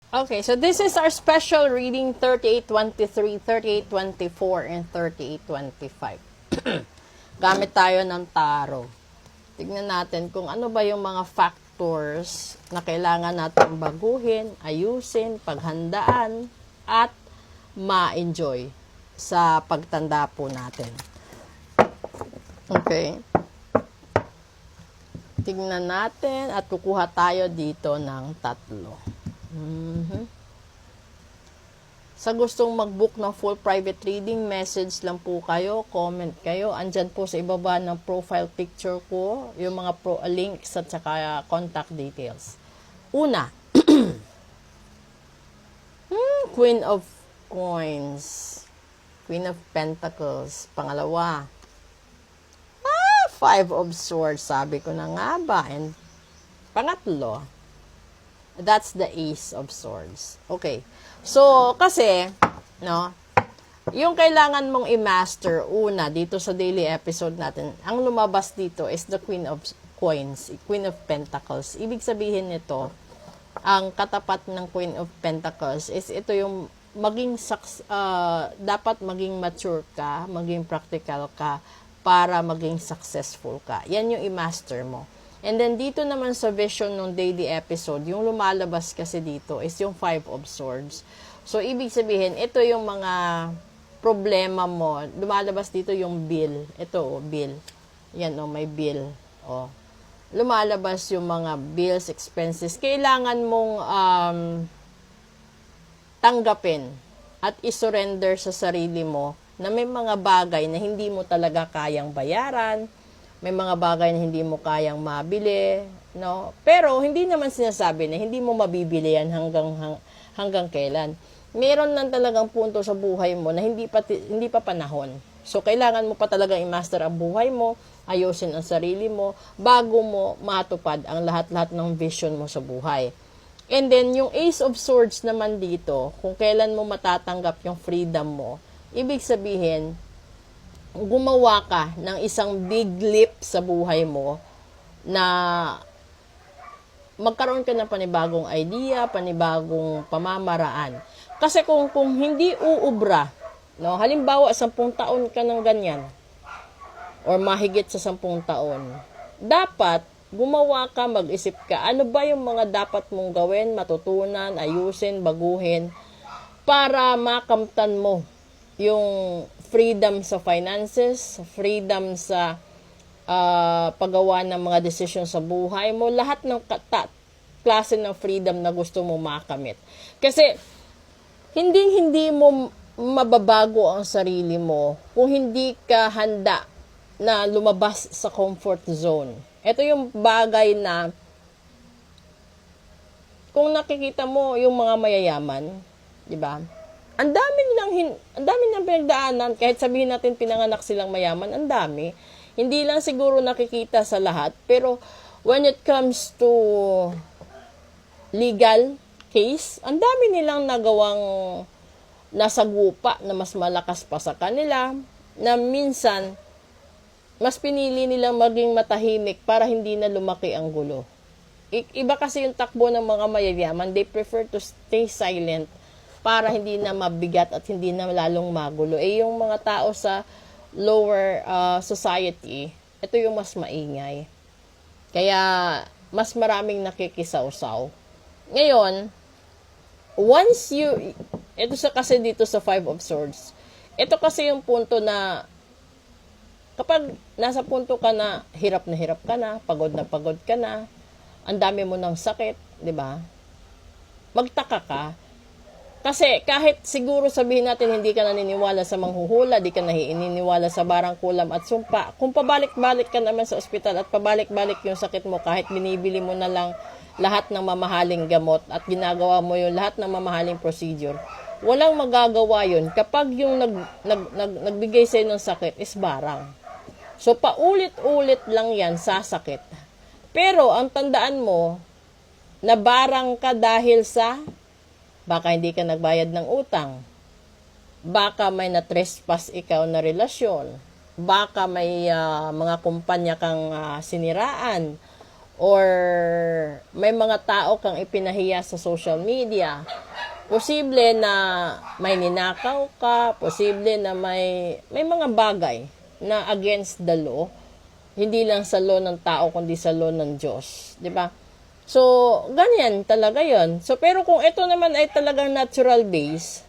Okay, so this is our special reading 3823, 3824, and 3825. Gamit tayo ng tarot. Tignan natin kung ano ba yung mga factors na kailangan natin baguhin, ayusin, paghandaan, at ma-enjoy sa pagtanda po natin. Okay. Tignan natin at kukuha tayo dito ng 3. Sa gustong mag-book ng full private reading, message lang po kayo, comment kayo. Andyan po sa ibaba ng profile picture ko, yung mga links at saka contact details. Una, Queen of Coins, Queen of Pentacles. Pangalawa, Five of Swords, sabi ko na nga ba. And pangatlo, that's the Ace of Swords. Okay. So, kasi, no, yung kailangan mong i-master una dito sa daily episode natin, ang lumabas dito is the Queen of Coins, Queen of Pentacles. Ibig sabihin nito, ang katapat ng Queen of Pentacles is ito yung dapat maging mature ka, maging practical ka, para maging successful ka. Yan yung i-master mo. And then, dito naman sa vision ng daily episode, yung lumalabas kasi dito is yung Five of Swords. So, ibig sabihin, ito yung mga problema mo. Lumalabas dito yung bill. Ito, bill. Yan, may bill. Lumalabas yung mga bills, expenses. Kailangan mong tanggapin at isurrender sa sarili mo na may mga bagay na hindi mo talaga kayang bayaran, may mga bagay na hindi mo kayang mabili, no? Pero hindi naman sinasabi na hindi mo mabibili yan hanggang kailan. Meron lang talagang punto sa buhay mo na hindi pa panahon. So kailangan mo pa talaga i-master ang buhay mo, ayusin ang sarili mo bago mo matupad ang lahat-lahat ng vision mo sa buhay. And then yung Ace of Swords naman dito, kung kailan mo matatanggap yung freedom mo, ibig sabihin gumawa ka ng isang big leap sa buhay mo na magkaroon ka ng panibagong idea, panibagong pamamaraan. Kasi kung hindi uubra, no, halimbawa 10 taon ka ng ganyan or mahigit sa 10 taon, dapat gumawa ka, mag-isip ka, ano ba yung mga dapat mong gawin, matutunan, ayusin, baguhin para makamtan mo yung freedom sa finances, freedom sa paggawa ng mga decision sa buhay mo, lahat ng klase ng freedom na gusto mo makamit. Kasi, hindi mo mababago ang sarili mo kung hindi ka handa na lumabas sa comfort zone. Ito yung bagay na kung nakikita mo yung mga mayayaman, di ba? Ang dami nilang pinagdaanan, kahit sabihin natin pinanganak silang mayaman, ang dami. Hindi lang siguro nakikita sa lahat, pero when it comes to legal case, ang dami nilang nagawang nasagupa na mas malakas pa sa kanila, na minsan, mas pinili nilang maging matahimik para hindi na lumaki ang gulo. Iba kasi yung takbo ng mga mayayaman, they prefer to stay silent para hindi na mabigat at hindi na lalong magulo. Yung mga tao sa lower society, ito yung mas maingay. Kaya, mas maraming nakikisawsaw. Ngayon, ito kasi dito sa Five of Swords, ito kasi yung punto na, kapag nasa punto ka na hirap ka na, pagod ka na, ang dami mo ng sakit, di ba? Magtaka ka. Kasi kahit siguro sabihin natin hindi ka naniniwala sa manghuhula, di ka naniniwala sa barang kulam at sumpa, kung pabalik-balik ka naman sa ospital at pabalik-balik yung sakit mo kahit binibili mo na lang lahat ng mamahaling gamot at ginagawa mo yung lahat ng mamahaling procedure, walang magagawa yun kapag yung nagbigay sa'yo ng sakit is barang. So paulit-ulit lang yan sa sakit. Pero ang tandaan mo, na barang ka dahil sa baka hindi ka nagbayad ng utang. Baka may na-trespass ikaw na relasyon. Baka may mga kumpanya kang siniraan. or may mga tao kang ipinahiya sa social media, posible na may ninakaw ka, posible na may mga bagay na against the law, hindi lang sa law ng tao kundi sa law ng Diyos, 'di ba? So, ganyan talaga 'yon. So, pero kung ito naman ay talagang natural base,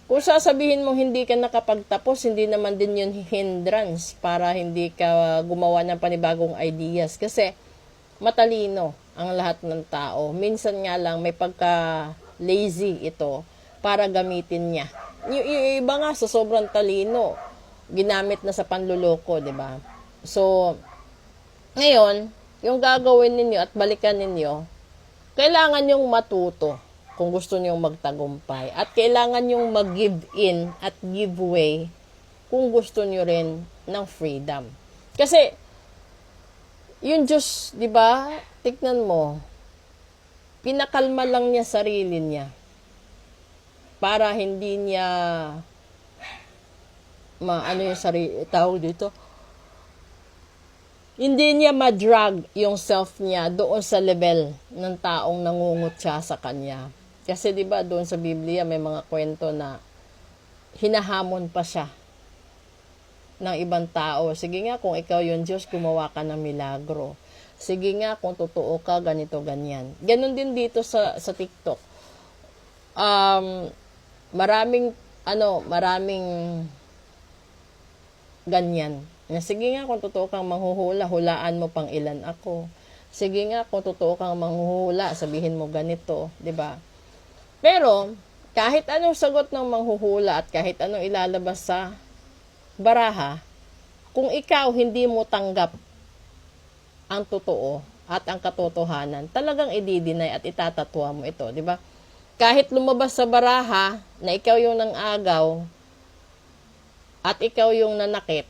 kung sasabihin mong hindi ka nakapagtapos, hindi naman din yun hindrance para hindi ka gumawa ng panibagong ideas. Kasi matalino ang lahat ng tao. Minsan nga lang may pagka-lazy ito para gamitin niya. Yung iba nga sa sobrang talino, ginamit na sa panluloko, di ba? So, ngayon, yung gagawin ninyo at balikan ninyo, kailangan yung matuto kung gusto niyong magtagumpay. At kailangan yung mag-give in at give way kung gusto niyo rin ng freedom. Kasi, yung Diyos, di ba, tignan mo, pinakalma lang niya sarili niya para hindi niya ano yung sarili, tawag dito, hindi niya ma-drag yung self niya doon sa level ng taong nangungut siya sa kanya. Kasi 'di ba doon sa Biblia may mga kwento na hinahamon pa siya ng ibang tao. Sige nga kung ikaw yung Diyos, gumawa ka ng milagro. Sige nga kung totoo ka, ganito ganyan. Ganon din dito sa TikTok. Maraming ganyan. Na sige nga kung totoo kang manghuhula, hulaan mo pang ilan ako. Sige nga kung totoo kang manghuhula, sabihin mo ganito, 'di ba? Pero, kahit anong sagot ng manghuhula at kahit anong ilalabas sa baraha, kung ikaw hindi mo tanggap ang totoo at ang katotohanan, talagang i-deny at itatatwa mo ito, di ba? Kahit lumabas sa baraha na ikaw yung nang-agaw at ikaw yung nanakit,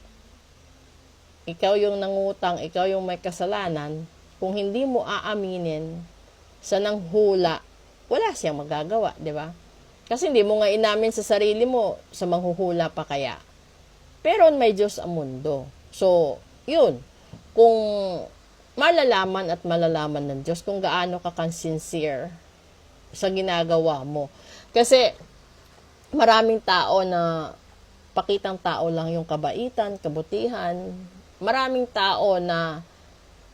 ikaw yung nangutang, ikaw yung may kasalanan, kung hindi mo aaminin sa nanghula, wala siyang magagawa, di ba? Kasi hindi mo nga inamin sa sarili mo, sa manghuhula pa kaya. Pero may Diyos ang mundo. So, yun. Kung malalaman at malalaman ng Diyos kung gaano ka sincere sa ginagawa mo. Kasi maraming tao na pakitang tao lang yung kabaitan, kabutihan. Maraming tao na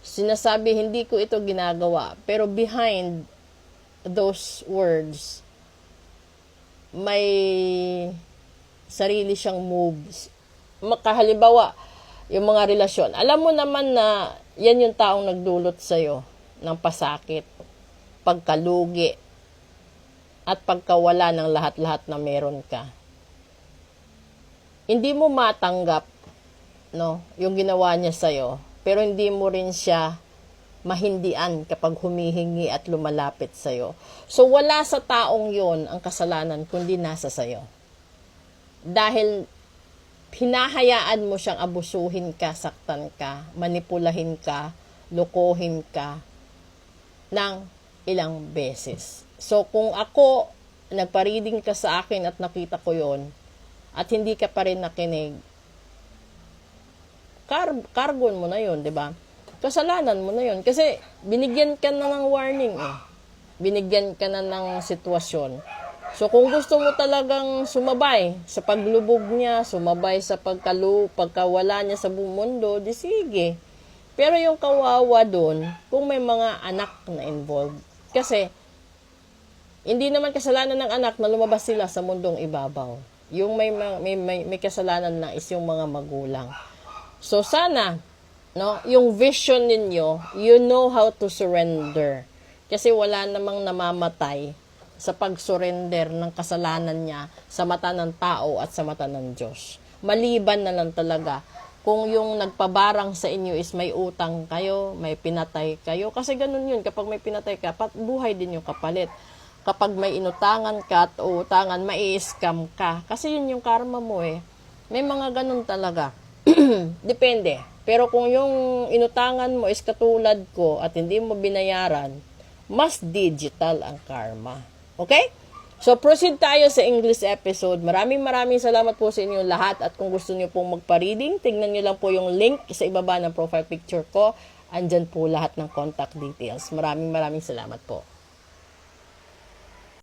sinasabi hindi ko ito ginagawa. Pero behind those words, may sarili siyang moves. Makahalimbawa, yung mga relasyon. Alam mo naman na yan yung taong nagdulot sa'yo ng pasakit, pagkalugi, at pagkawala ng lahat-lahat na meron ka. Hindi mo matanggap, no, yung ginawa niya sa'yo, pero hindi mo rin siya mahindian kapag humihingi at lumalapit sa'yo. So, wala sa taong yon ang kasalanan kundi nasa sa'yo. Dahil hinahayaan mo siyang abusuhin ka, saktan ka, manipulahin ka, lokohin ka ng ilang beses. So, kung ako, nagpa-reading ka sa akin at nakita ko yon at hindi ka pa rin nakinig, kargon mo na yon, di ba? Kasalanan mo na yon. Kasi binigyan ka na ng warning eh. Binigyan ka na ng sitwasyon. So kung gusto mo talagang sumabay sa paglubog niya, sumabay sa pagkawala niya sa buong mundo, di sige. Pero yung kawawa doon, kung may mga anak na involved. Kasi hindi naman kasalanan ng anak na lumabas sila sa mundong ibabaw. Yung may kasalanan na is yung mga magulang. So sana, no, yung vision ninyo, you know how to surrender. Kasi wala namang namamatay sa pag-surrender ng kasalanan niya sa mata ng tao at sa mata ng Diyos. Maliban na lang talaga kung yung nagpabarang sa inyo is may utang kayo, may pinatay kayo. Kasi ganun yun, kapag may pinatay ka, buhay din yung kapalit. Kapag may inutangan ka at utangan, mai-scam ka. Kasi yun yung karma mo eh. May mga ganun talaga. Depende. Pero kung yung inutangan mo is katulad ko at hindi mo binayaran, mas digital ang karma. Okay? So, proceed tayo sa English episode. Maraming salamat po sa inyo lahat. At kung gusto niyo pong magpa-reading, tingnan niyo lang po yung link sa ibaba ng profile picture ko. andyan po lahat ng contact details. Maraming salamat po.